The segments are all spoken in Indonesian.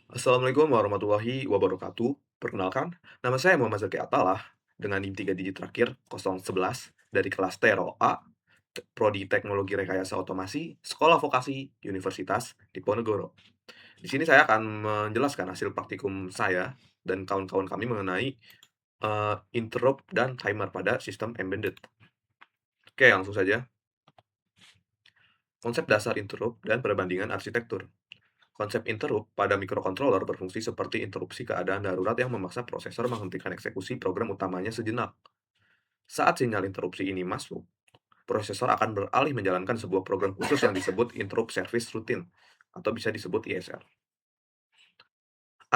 Assalamualaikum warahmatullahi wabarakatuh. Perkenalkan, nama saya Muhammad Zaki Atallah dengan NIM 3 digit terakhir 011 dari kelas Tero A, Prodi Teknologi Rekayasa Otomasi, Sekolah Vokasi, Universitas Diponegoro. Di sini saya akan menjelaskan hasil praktikum saya dan kawan-kawan kami mengenai interrupt dan timer pada sistem embedded. Oke, langsung saja. Konsep dasar interrupt dan perbandingan arsitektur. Konsep interrupt pada mikrokontroler berfungsi seperti interupsi keadaan darurat yang memaksa prosesor menghentikan eksekusi program utamanya sejenak. Saat sinyal interupsi ini masuk, prosesor akan beralih menjalankan sebuah program khusus yang disebut Interrupt Service Routine, atau bisa disebut ISR.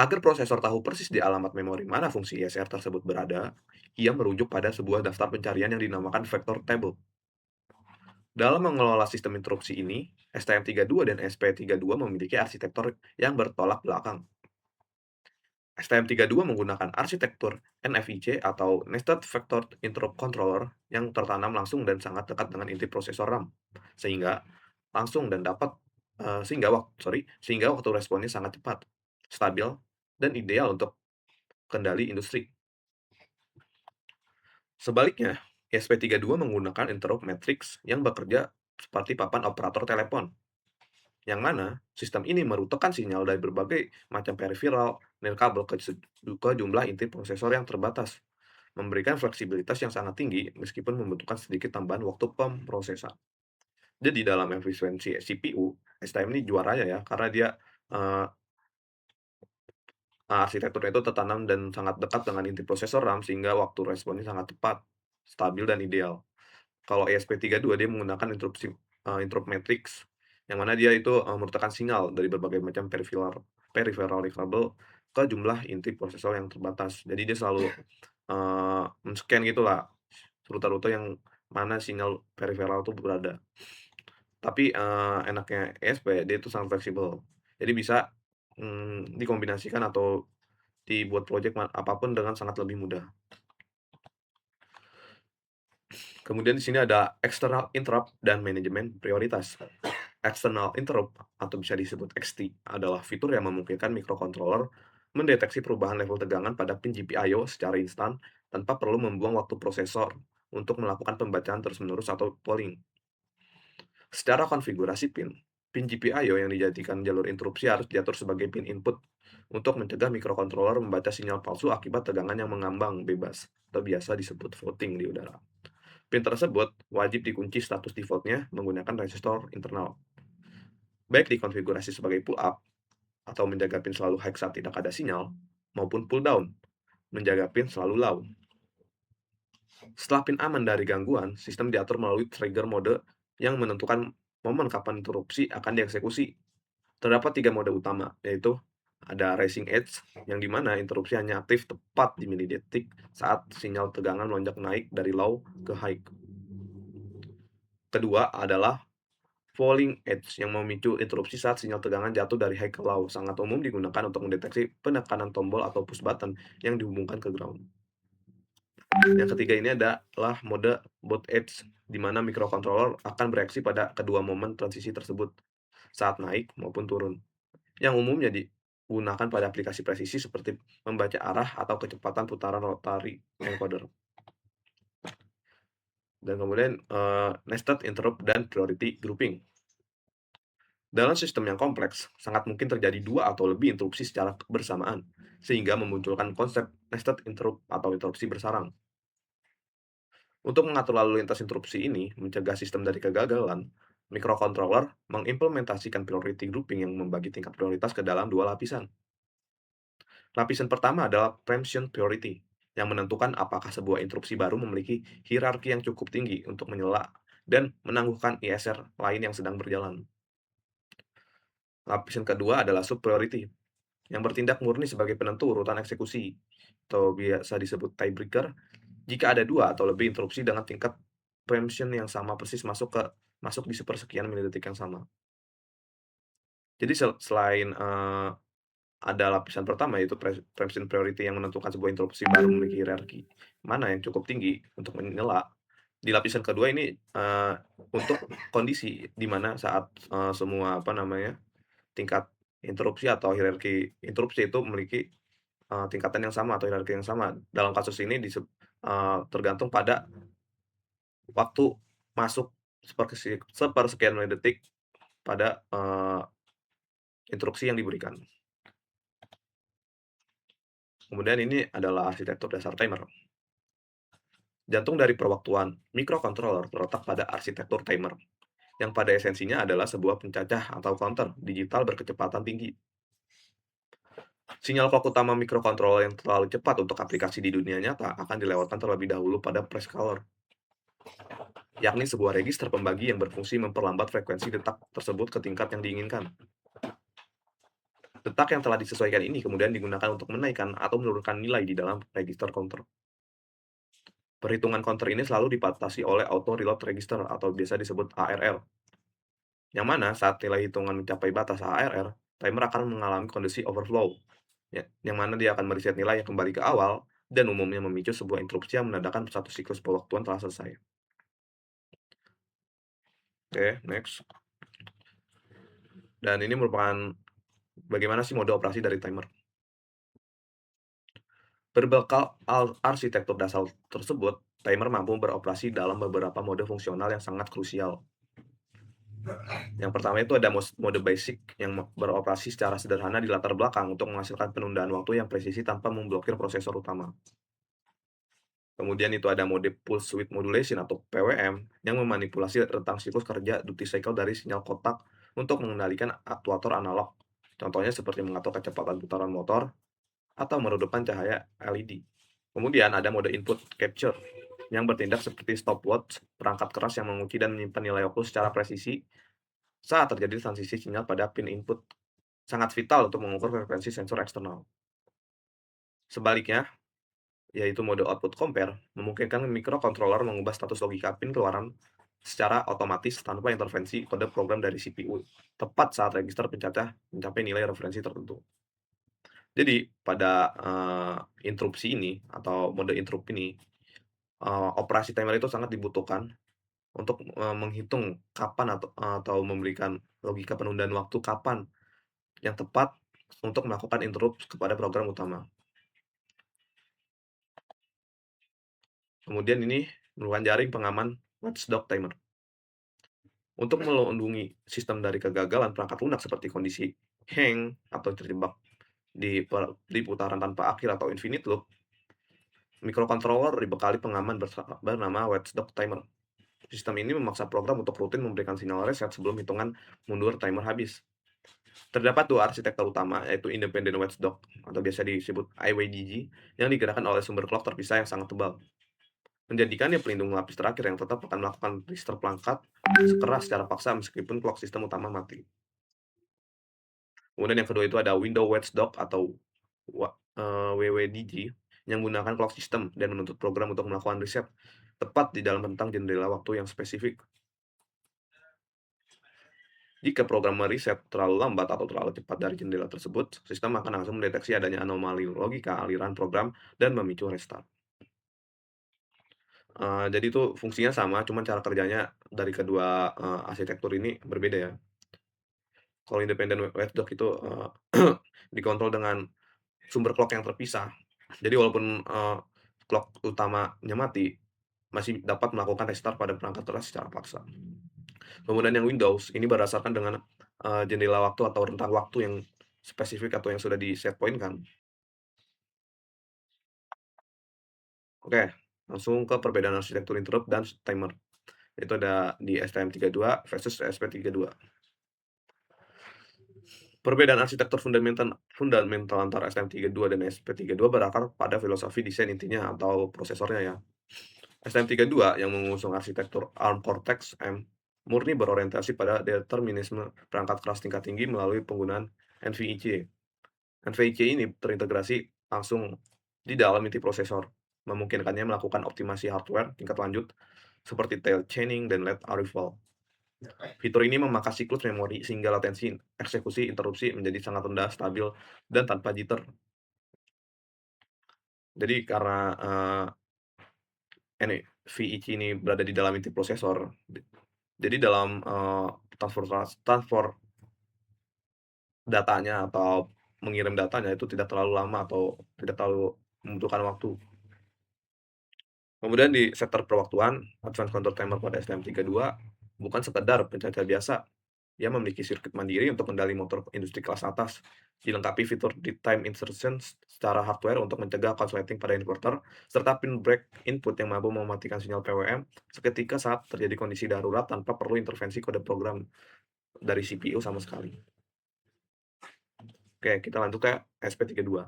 Agar prosesor tahu persis di alamat memori mana fungsi ISR tersebut berada, ia merujuk pada sebuah daftar pencarian yang dinamakan vector table. Dalam mengelola sistem interupsi ini, STM32 dan SP32 memiliki arsitektur yang bertolak belakang. STM32 menggunakan arsitektur NFIC atau Nested Vector Interrupt Controller yang tertanam langsung dan sangat dekat dengan inti prosesor RAM, sehingga langsung dan dapat sehingga waktu responnya sangat cepat, stabil, dan ideal untuk kendali industri. Sebaliknya, ESP32 menggunakan interrupt matrix yang bekerja seperti papan operator telepon, yang mana sistem ini merutekan sinyal dari berbagai macam peripheral nirkabel ke jumlah inti prosesor yang terbatas, memberikan fleksibilitas yang sangat tinggi meskipun membutuhkan sedikit tambahan waktu pemrosesan. Jadi dalam efisiensi CPU, STM ini juaranya ya, karena dia eee, arsitekturnya itu tertanam dan sangat dekat dengan inti prosesor RAM sehingga waktu responnya sangat cepat, stabil dan ideal. Kalau ESP32 dia menggunakan interrupt matrix, yang mana dia itu, merupakan sinyal dari berbagai macam peripheral peripheral kabel ke jumlah inti prosesor yang terbatas. Jadi dia selalu, men-scan gitulah, rute-rute yang mana sinyal peripheral itu berada. Tapi, enaknya ESP dia itu sangat fleksibel. Jadi bisa, dikombinasikan atau dibuat project apapun dengan sangat lebih mudah. Kemudian di sini ada external interrupt dan manajemen prioritas. External interrupt atau bisa disebut XT adalah fitur yang memungkinkan microcontroller mendeteksi perubahan level tegangan pada pin GPIO secara instan tanpa perlu membuang waktu prosesor untuk melakukan pembacaan terus-menerus atau polling. Secara konfigurasi pin GPIO yang dijadikan jalur interupsi harus diatur sebagai pin input untuk mencegah microcontroller membaca sinyal palsu akibat tegangan yang mengambang bebas atau biasa disebut floating di udara. Pin tersebut wajib dikunci status defaultnya menggunakan resistor internal, baik dikonfigurasi sebagai pull up atau menjaga pin selalu high saat tidak ada sinyal, maupun pull down, menjaga pin selalu low. Setelah pin aman dari gangguan, sistem diatur melalui trigger mode yang menentukan momen kapan interupsi akan dieksekusi. Terdapat tiga mode utama, yaitu ada racing edge, yang dimana interupsi hanya aktif tepat di milidetik saat sinyal tegangan melonjak naik dari low ke high. Kedua adalah falling edge yang memicu interupsi saat sinyal tegangan jatuh dari high ke low, sangat umum digunakan untuk mendeteksi penekanan tombol atau push button yang dihubungkan ke ground. Yang ketiga ini adalah mode both edge, di mana microcontroller akan bereaksi pada kedua momen transisi tersebut, saat naik maupun turun, yang umumnya digunakan pada aplikasi presisi seperti membaca arah atau kecepatan putaran rotary encoder. Dan kemudian, nested interrupt dan priority grouping. Dalam sistem yang kompleks, sangat mungkin terjadi dua atau lebih interupsi secara bersamaan, sehingga memunculkan konsep nested interrupt atau interupsi bersarang. Untuk mengatur lalu lintas interupsi ini, mencegah sistem dari kegagalan, microcontroller mengimplementasikan priority grouping yang membagi tingkat prioritas ke dalam dua lapisan. Lapisan pertama adalah preemption priority, yang menentukan apakah sebuah interupsi baru memiliki hierarki yang cukup tinggi untuk menyela dan menangguhkan ISR lain yang sedang berjalan. Lapisan kedua adalah sub priority, yang bertindak murni sebagai penentu urutan eksekusi, atau biasa disebut tiebreaker, jika ada dua atau lebih interupsi dengan tingkat preemption yang sama persis masuk di sepersekian milidetik yang sama. Jadi selain, ada lapisan pertama yaitu preemption priority yang menentukan sebuah interupsi baru memiliki hierarki mana yang cukup tinggi untuk menyela. Di lapisan kedua ini, untuk kondisi di mana saat, semua tingkat Interupsi atau hierarki interupsi itu memiliki, tingkatan yang sama atau hierarki yang sama. Dalam kasus ini tergantung pada waktu masuk sepersekian menit detik pada, instruksi yang diberikan. Kemudian ini adalah arsitektur dasar timer. Jantung dari perwaktuan microcontroller terletak pada arsitektur timer, yang pada esensinya adalah sebuah pencacah atau counter digital berkecepatan tinggi. Sinyal clock utama microcontroller yang terlalu cepat untuk aplikasi di dunia nyata akan dilewatkan terlebih dahulu pada prescaler, yakni sebuah register pembagi yang berfungsi memperlambat frekuensi detak tersebut ke tingkat yang diinginkan. Detak yang telah disesuaikan ini kemudian digunakan untuk menaikkan atau menurunkan nilai di dalam register counter. Perhitungan counter ini selalu dibatasi oleh auto reload register atau biasa disebut ARR, yang mana saat nilai hitungan mencapai batas ARR, timer akan mengalami kondisi overflow, ya, yang mana dia akan mereset nilai yang kembali ke awal dan umumnya memicu sebuah interupsi yang menandakan satu siklus pewaktuan telah selesai. Oke, next. Dan ini merupakan bagaimana sih mode operasi dari timer. Berbekal arsitektur dasar tersebut, timer mampu beroperasi dalam beberapa mode fungsional yang sangat krusial. Yang pertama itu ada mode basic yang beroperasi secara sederhana di latar belakang untuk menghasilkan penundaan waktu yang presisi tanpa memblokir prosesor utama. Kemudian itu ada mode pulse width modulation atau PWM yang memanipulasi rentang siklus kerja duty cycle dari sinyal kotak untuk mengendalikan aktuator analog. Contohnya seperti mengatur kecepatan putaran motor atau meredupkan cahaya LED. Kemudian ada mode input capture yang bertindak seperti stopwatch, perangkat keras yang menguji dan menyimpan nilai waktu secara presisi saat terjadi transisi sinyal pada pin input. Sangat vital untuk mengukur frekuensi sensor eksternal. Sebaliknya, yaitu mode output compare, memungkinkan microcontroller mengubah status logika pin keluaran secara otomatis tanpa intervensi kode program dari CPU, tepat saat register pencacah mencapai nilai referensi tertentu. Jadi, pada, interupsi ini atau mode interrupt ini, operasi timer itu sangat dibutuhkan untuk, menghitung kapan atau memberikan logika penundaan waktu kapan yang tepat untuk melakukan interrupt kepada program utama. Kemudian ini merupakan jaring pengaman watchdog timer. Untuk melindungi sistem dari kegagalan perangkat lunak seperti kondisi hang atau terjebak di putaran tanpa akhir atau infinite loop, microcontroller dibekali pengaman bernama watchdog timer. Sistem ini memaksa program untuk rutin memberikan sinyal reset sebelum hitungan mundur timer habis. Terdapat dua arsitektur utama, yaitu Independent Watchdog atau biasa disebut IWDG, yang digerakkan oleh sumber clock terpisah yang sangat tebal, menjadikannya pelindung lapis terakhir yang tetap akan melakukan register perangkat sekeras secara paksa meskipun clock sistem utama mati. Kemudian yang kedua itu ada Window Watchdog atau WWDG, yang menggunakan clock system dan menuntut program untuk melakukan reset tepat di dalam rentang jendela waktu yang spesifik. Jika program mereset terlalu lambat atau terlalu cepat dari jendela tersebut, sistem akan langsung mendeteksi adanya anomali logika aliran program dan memicu restart. Jadi itu fungsinya sama, cuman cara kerjanya dari kedua, arsitektur ini berbeda ya. Kalau independent watchdog itu, dikontrol dengan sumber clock yang terpisah. Jadi walaupun, clock utamanya mati, masih dapat melakukan restart pada perangkat keras secara paksa. Kemudian yang Windows, ini berdasarkan dengan, jendela waktu atau rentang waktu yang spesifik atau yang sudah di-set point kan. Oke, langsung ke perbedaan arsitektur interrupt dan timer. Itu ada di STM32 versus ESP32. Perbedaan arsitektur fundamental fundamental antara STM32 dan ESP32 berakar pada filosofi desain intinya atau prosesornya ya. STM32 yang mengusung arsitektur ARM Cortex-M murni berorientasi pada determinisme perangkat keras tingkat tinggi melalui penggunaan NVIC. NVIC ini terintegrasi langsung di dalam inti prosesor, memungkinkannya melakukan optimasi hardware tingkat lanjut seperti tail chaining dan late arrival. Fitur ini memangkas siklus memori sehingga latensi eksekusi interupsi menjadi sangat rendah, stabil, dan tanpa jitter. Jadi karena, NVIC ini berada di dalam inti prosesor, jadi dalam, transfer datanya atau mengirim datanya itu tidak terlalu lama atau tidak terlalu membutuhkan waktu. Kemudian di sektor perwaktuan, Advanced Control Timer pada STM32 bukan sekedar pencaca biasa. Dia memiliki sirkuit mandiri untuk kendali motor industri kelas atas, dilengkapi fitur deep time insertion secara hardware untuk mencegah konsleting pada inverter, serta pin break input yang mampu mematikan sinyal PWM seketika saat terjadi kondisi darurat tanpa perlu intervensi kode program dari CPU sama sekali. Oke, kita lanjut ke SP32.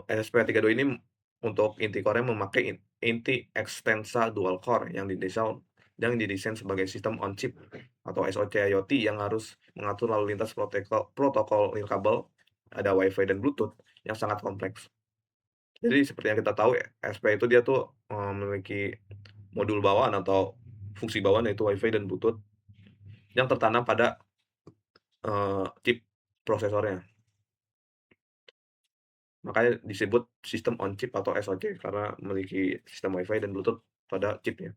SP32 ini untuk inti core-nya memakai inti Extensa dual core yang didesain sebagai sistem on chip atau SoC IoT yang harus mengatur lalu lintas protokol nirkabel, ada Wi-Fi dan Bluetooth yang sangat kompleks. Jadi seperti yang kita tahu SP itu dia tuh, memiliki modul bawaan atau fungsi bawaan yaitu Wi-Fi dan Bluetooth yang tertanam pada, chip prosesornya. Makanya disebut sistem on chip atau SoC karena memiliki sistem Wi-Fi dan Bluetooth pada chipnya.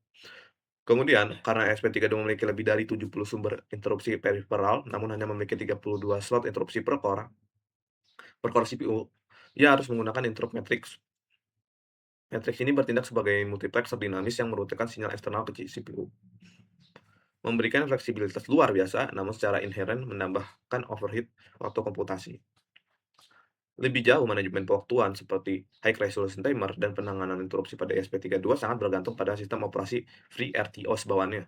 Kemudian, karena SP32 memiliki lebih dari 70 sumber interupsi peripheral, namun hanya memiliki 32 slot interupsi per core CPU, ia harus menggunakan interrupt matrix. Matrix ini bertindak sebagai multiplexer dinamis yang meruntuhkan sinyal eksternal ke CPU. Memberikan fleksibilitas luar biasa, namun secara inheren menambahkan overheat waktu komputasi. Lebih jauh, manajemen pewaktuan seperti high resolution timer dan penanganan interupsi pada ESP32 sangat bergantung pada sistem operasi FreeRTOS bawaannya.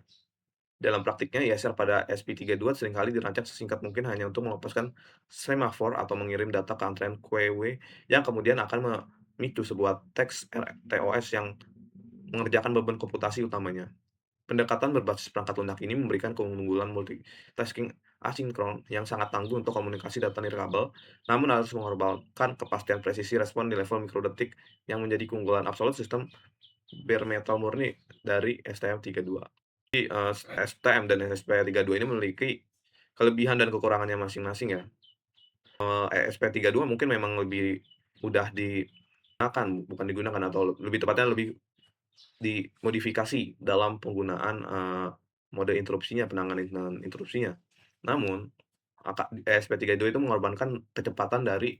Dalam praktiknya, ISR pada SP32 seringkali dirancang sesingkat mungkin hanya untuk melepaskan semafor atau mengirim data ke antrean QW yang kemudian akan memicu sebuah teks RTOS yang mengerjakan beban komputasi utamanya. Pendekatan berbasis perangkat lunak ini memberikan keunggulan multitasking asinkron yang sangat tangguh untuk komunikasi data nirkabel, namun harus mengorbankan kepastian presisi respon di level mikrodetik yang menjadi keunggulan absolut sistem bare metal murni dari STM32. Jadi, STM dan SP32 ini memiliki kelebihan dan kekurangannya masing-masing ya. ESP32 mungkin memang lebih mudah digunakan, bukan digunakan atau lebih tepatnya lebih dimodifikasi dalam penggunaan, mode interupsinya, penanganan interupsinya. Namun, ESP32 itu mengorbankan kecepatan dari,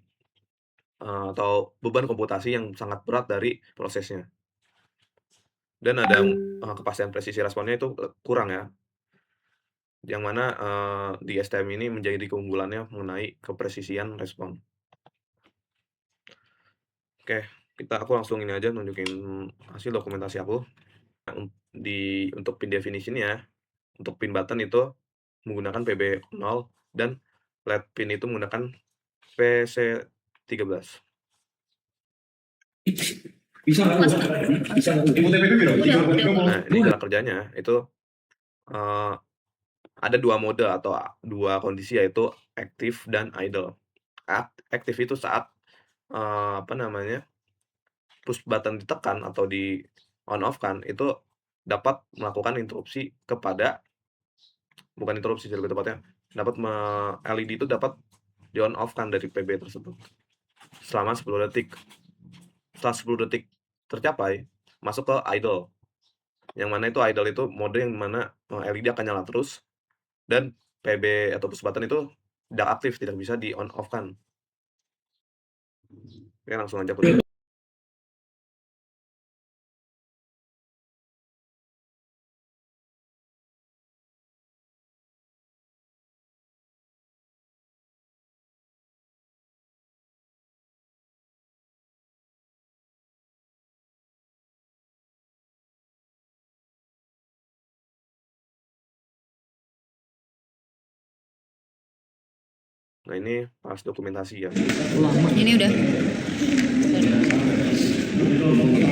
atau beban komputasi yang sangat berat dari prosesnya. Dan ada, kepastian presisi responnya itu, kurang ya. Yang mana, di STM ini menjadi keunggulannya mengenai kepresisian respon. Oke, aku langsung ini aja nunjukin hasil dokumentasi aku. Untuk pin definition-nya, untuk pin button itu menggunakan PB0 dan LED pin itu menggunakan PC13. Nah, ini cara kerjanya itu, ada 2 mode atau 2 kondisi yaitu active dan idle. Aktif itu saat, push button ditekan atau di on off kan, itu dapat melakukan interupsi kepada bukan interupsi sih lebih tepatnya, LED itu dapat di on off kan dari PB tersebut selama 10 detik. Setelah 10 detik tercapai, masuk ke idle. Yang mana itu idle itu mode yang mana, LED akan nyala terus dan PB atau push button itu tidak aktif, tidak bisa di on off kan. Oke, langsung aja aku Nah, ini pas dokumentasi ya. Ini udah.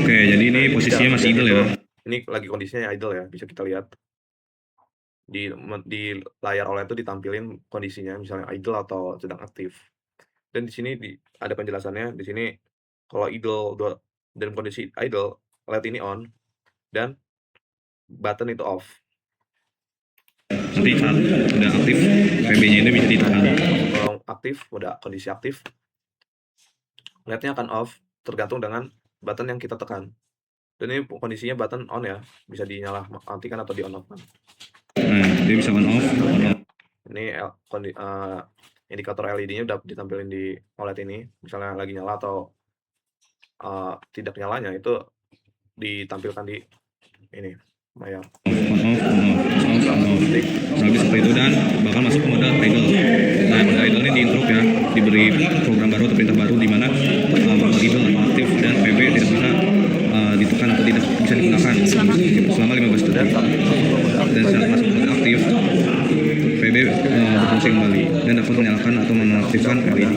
Oke, jadi ini posisinya masih idle ya. Ini lagi kondisinya idle ya, bisa kita lihat. Di layar OLED itu ditampilin kondisinya, misalnya idle atau sedang aktif. Dan di sini ada penjelasannya, di sini kalau idle dalam kondisi idle, LED ini on dan button itu off. Nanti saat udah aktif, PB-nya ini bisa ditahan. Kalau aktif, udah kondisi aktif, LED-nya akan off, tergantung dengan button yang kita tekan. Dan ini kondisinya button on ya, bisa dinyala matikan atau di on off kan. Nah, dia bisa on off. Ini indikator LED-nya udah ditampilin di OLED ini, misalnya lagi nyala atau tidak nyalanya itu ditampilkan di ini layar. Lebih seperti itu dan bakal masuk ke mode idle. Nah, mode idle ini diintrup ya, diberi program baru atau perintah baru di mana mode idle atau aktif dan PB tidak bisa ditekan atau tidak bisa digunakan selama 15 detik. Dan saat masuk mode aktif, PB berfungsi kembali dan dapat menyalakan atau menonaktifkan LED.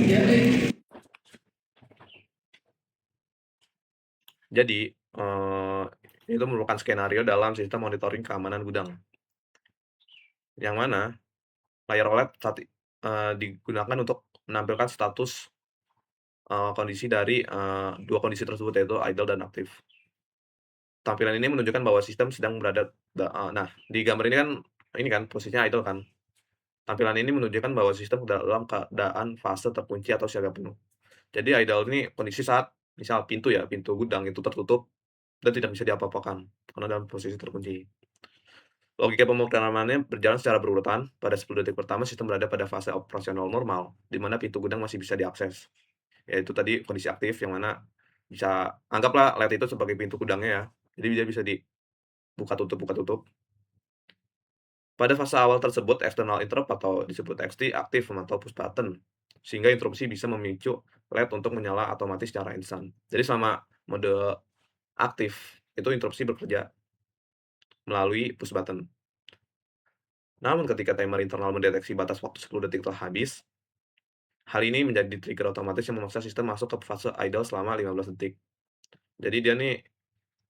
Jadi itu merupakan skenario dalam sistem monitoring keamanan gudang, yang mana layar OLED digunakan untuk menampilkan status kondisi dari dua kondisi tersebut, yaitu idle dan aktif. Tampilan ini menunjukkan bahwa sistem sedang berada nah, di gambar ini kan posisinya idle kan. Tampilan ini menunjukkan bahwa sistem dalam keadaan fase terkunci atau siaga penuh. Jadi idle ini kondisi saat misal pintu gudang itu tertutup dan tidak bisa diapa-apakan karena dalam posisi terkunci. Logika pemrogramannya berjalan secara berurutan. Pada 10 detik pertama sistem berada pada fase operasional normal, di mana pintu gudang masih bisa diakses. Yaitu tadi kondisi aktif, yang mana bisa anggaplah LED itu sebagai pintu gudangnya ya. Jadi dia bisa buka tutup. Pada fase awal tersebut, external interrupt atau disebut XT aktif memantau push button, sehingga interupsi bisa memicu LED untuk menyala otomatis secara instan. Jadi selama mode aktif, itu interupsi bekerja melalui push button. Namun ketika timer internal mendeteksi batas waktu 10 detik telah habis, hal ini menjadi trigger otomatis yang memaksa sistem masuk ke fase idle selama 15 detik. Jadi dia nih,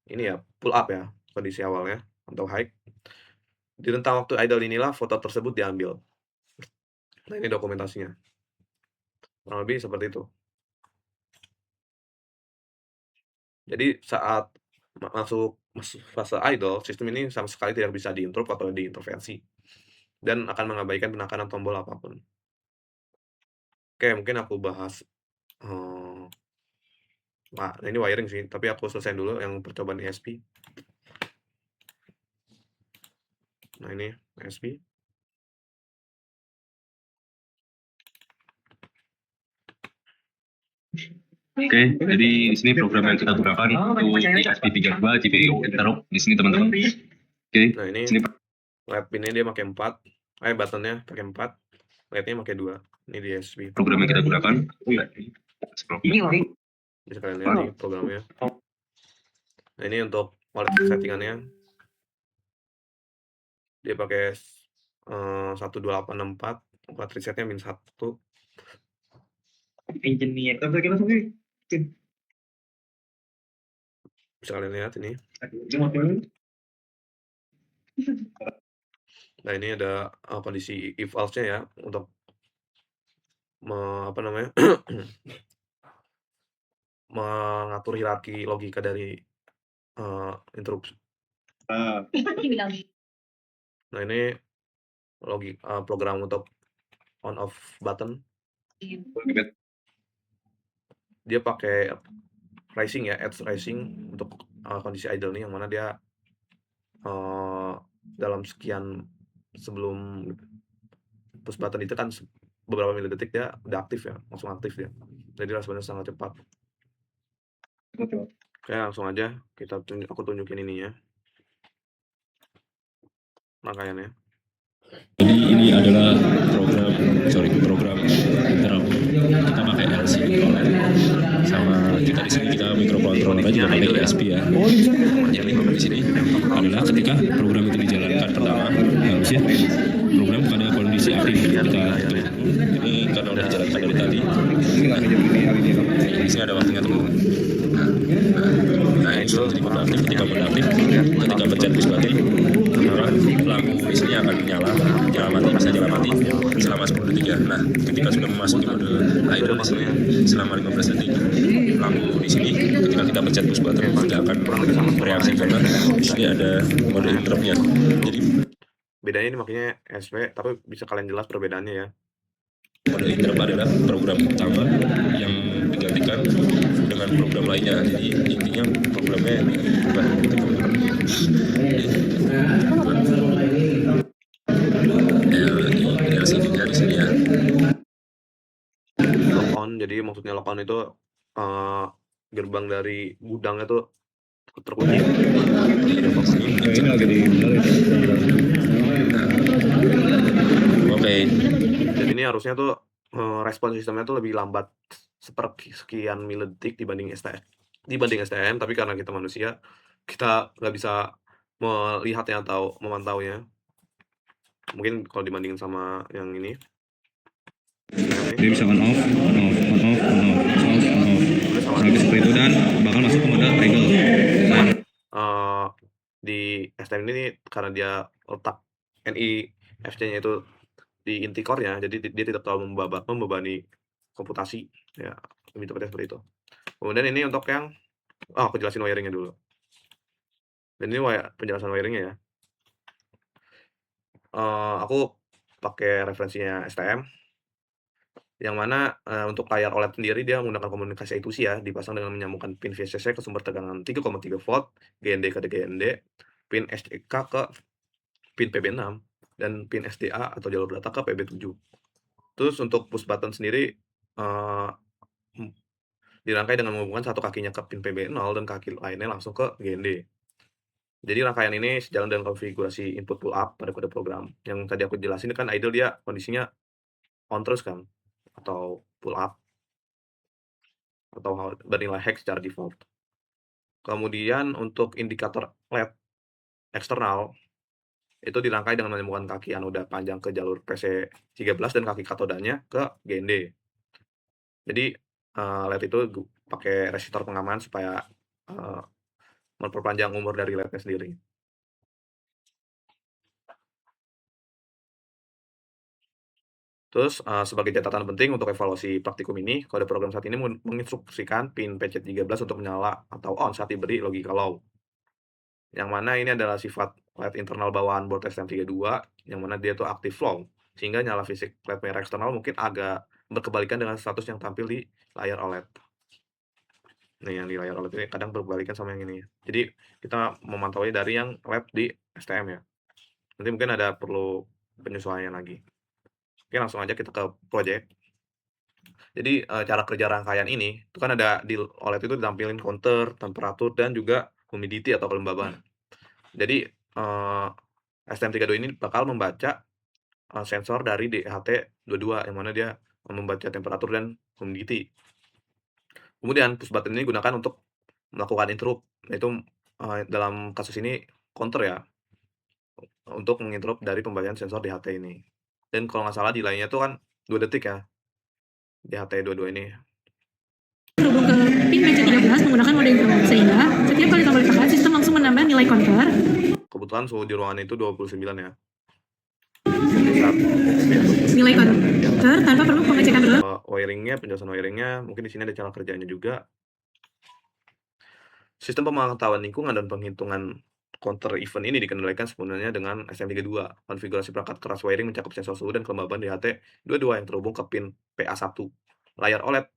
ini ya, pull up ya, kondisi awalnya, atau high. Di rentang waktu idle inilah foto tersebut diambil. Nah, ini dokumentasinya. Kurang lebih seperti itu. Jadi saat masuk fase idle, sistem ini sama sekali tidak bisa diinterrupt atau diintervensi, dan akan mengabaikan penekanan tombol apapun. Oke, mungkin aku bahas nah ini wiring sih, tapi aku selesaiin dulu yang percobaan ESP. Nah, ini ESP. Oke, jadi di sini program yang kita gunakan untuk ESP32 GPIO interrupt di sini teman-teman. Oke, Nah, ini sini LED pinnya dia pakai 4, buttonnya pakai 4, LED-nya pakai 2. Ini di ESP. program yang kita gunakan. Bisa kalian lihat nih programnya. Nah, ini untuk OLED settingannya. Dia pakai 12864, OLED resetnya -1. Engineer. Bisa kalian lihat ini. Nah, ini ada kondisi if else-nya ya untuk mengatur hierarki logika dari interupsi. Nah, ini program untuk on off button. Dia pakai rising ya, edge rising untuk kondisi idle nih, yang mana dia dalam sekian sebelum push button itu kan beberapa milidetik dia udah aktif ya, langsung aktif dia. Jadi responnya sangat cepat. Oke, langsung aja aku tunjukin ininya. Rangkaiannya. Jadi ini adalah program interrupt. Kita pakai LCD OLED. Sama kita di sini kita microcontroller juga pakai ESP ya. Yang di sini adalah ketika program itu dijalankan pertama harusnya program pada kondisi aktif kita hitung. Ini karena udah dijalankan dari tadi. Di sini ada waktunya teman-teman. Nah itu jadi mode aktif. Ketika mode aktif, ketika pencet push button, maka lampu di sini akan nyala mati selama 10 detik ya. Nah ketika sudah memasuki mode idle di sini selama 15 detik, lampu di sini ketika kita pencet push button tidak akan bereaksi karena di sini ada mode interruptnya. Jadi bedanya ini makanya SP, tapi bisa kalian jelas perbedaannya ya. Mode interrupt adalah program utama yang digantikan dengan program lainnya. Jadi intinya programnya diubah. LCD on. Jadi maksudnya lock on itu, gerbang dari gudangnya tuh terkunci. Ini lagi di Oke. Dan ini harusnya tuh, respon sistemnya tuh lebih lambat sepersekian milidetik dibanding STM, tapi karena kita manusia, kita nggak bisa melihatnya atau memantaunya. Mungkin kalau dibandingin sama yang ini, STM nih, dia bisa on off, on off, on off, on off, off, on off. udah sama. Lebih seperti itu dan bakal masuk ke mode idle. Dan Di STM ini karena dia letak NIFC-nya itu di inti core-nya, jadi dia tidak terlalu membebani komputasi, ya lebih tepatnya seperti itu. Kemudian ini untuk yang aku jelasin wiring-nya dulu. Dan ini penjelasan wiring-nya ya. Aku pakai referensinya STM, yang mana, untuk layar OLED sendiri dia menggunakan komunikasi I2C ya, dipasang dengan menyambungkan pin VCC ke sumber tegangan 3,3 volt, GND ke GND, pin SDK ke pin PB6, dan pin SDA atau jalur data ke PB7. Terus untuk push button sendiri, dirangkai dengan menghubungkan satu kakinya ke pin PB0 dan kaki lainnya langsung ke GND. Jadi rangkaian ini sejalan dengan konfigurasi input pull up pada kode program. Yang tadi aku jelasin kan idle dia kondisinya on terus kan, atau pull up, atau bernilai hex secara default. Kemudian untuk indikator LED eksternal, itu dirangkai dengan menyambungkan kaki anoda panjang ke jalur PC13 dan kaki katodanya ke GND. Jadi, LED itu pakai resistor pengaman supaya, memperpanjang umur dari LED-nya sendiri. Terus, sebagai catatan penting untuk evaluasi praktikum ini, kode program saat ini menginstruksikan pin PC13 untuk menyala atau on saat diberi logika low. Yang mana ini adalah sifat LED internal bawaan board STM32, yang mana dia tuh aktif low, sehingga nyala fisik LED merah eksternal mungkin agak berkebalikan dengan status yang tampil di layar OLED. Nih, yang di layar OLED ini kadang berbalikan sama yang ini. Jadi, kita memantaunya dari yang LED di STM ya. Nanti mungkin ada perlu penyesuaian lagi. Oke, langsung aja kita ke project. Jadi, cara kerja rangkaian ini, itu kan ada di OLED itu ditampilin counter, temperatur, dan juga humidity atau kelembaban. Jadi, STM32 ini bakal membaca, sensor dari DHT22, yang mana dia membaca temperatur dan humidity. Kemudian push button ini digunakan untuk melakukan interrupt, yaitu, dalam kasus ini counter ya, untuk menginterrupt dari pembacaan sensor DHT ini. Dan kalau nggak salah delay-nya itu kan 2 detik ya, DHT22 ini. Terhubung ke pin PC13 menggunakan mode interrupt, sehingga setiap kali tombol ditekan, sistem langsung menambah nilai counter. Kebetulan suhu di ruangan itu 29 ya. Nilai counter tanpa perlu pengecekan berulang. Penjelasan wiring-nya, mungkin di sini ada cara kerjanya juga. Sistem pemantauan lingkungan dan penghitungan counter event ini dikendalikan sepenuhnya dengan STM32. Konfigurasi perangkat keras wiring mencakup sensor suhu dan kelembaban DHT22 yang terhubung ke pin PA1, layar OLED.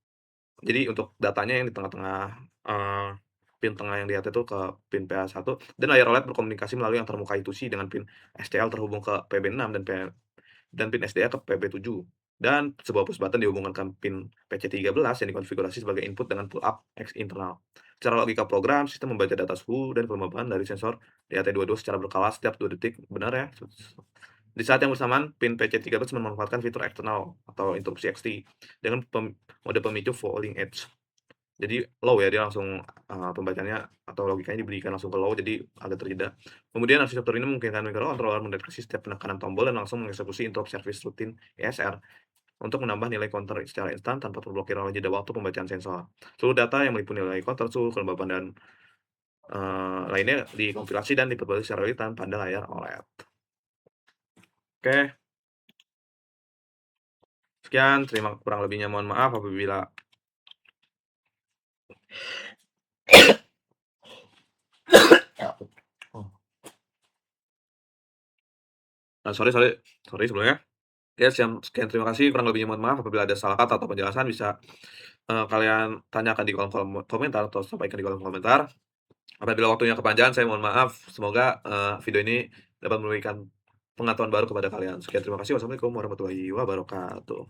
Jadi untuk datanya yang di tengah-tengah, pin tengah yang DHT itu ke pin PA1, dan layar OLED berkomunikasi melalui antarmuka I2C dengan pin STL terhubung ke PB6 dan pin SDA ke PB7. Dan sebuah push button dihubungkan ke pin PC13 yang dikonfigurasi sebagai input dengan pull up X internal. Secara logika program, sistem membaca data suhu dan kelembaban dari sensor DHT22 secara berkala setiap 2 detik, benar ya? Di saat yang bersamaan, pin PC13 memanfaatkan fitur eksternal atau interupsi XT dengan mode pemicu falling edge. Jadi low ya, dia langsung, pembacaannya atau logikanya diberikan langsung ke low, jadi agak terjeda. Kemudian arsitektur ini memungkinkan microcontroller mendeteksi setiap penekanan tombol dan langsung mengeksekusi interrupt service routine ESR untuk menambah nilai counter secara instan tanpa terblokir oleh jeda waktu pembacaan sensor. Seluruh data yang meliputi nilai counter, suhu, kelembaban, dan lainnya dikompilasi dan diperbarui secara real time pada layar OLED. Oke. Sekian, kurang lebihnya mohon maaf apabila sorry sebelumnya. Ya, sekian terima kasih, kurang lebihnya mohon maaf apabila ada salah kata atau penjelasan bisa, kalian tanyakan di kolom komentar atau sampaikan di kolom komentar. Apabila waktunya kepanjangan saya mohon maaf, semoga, video ini dapat memberikan pengetahuan baru kepada kalian. Sekian terima kasih, wassalamualaikum warahmatullahi wabarakatuh.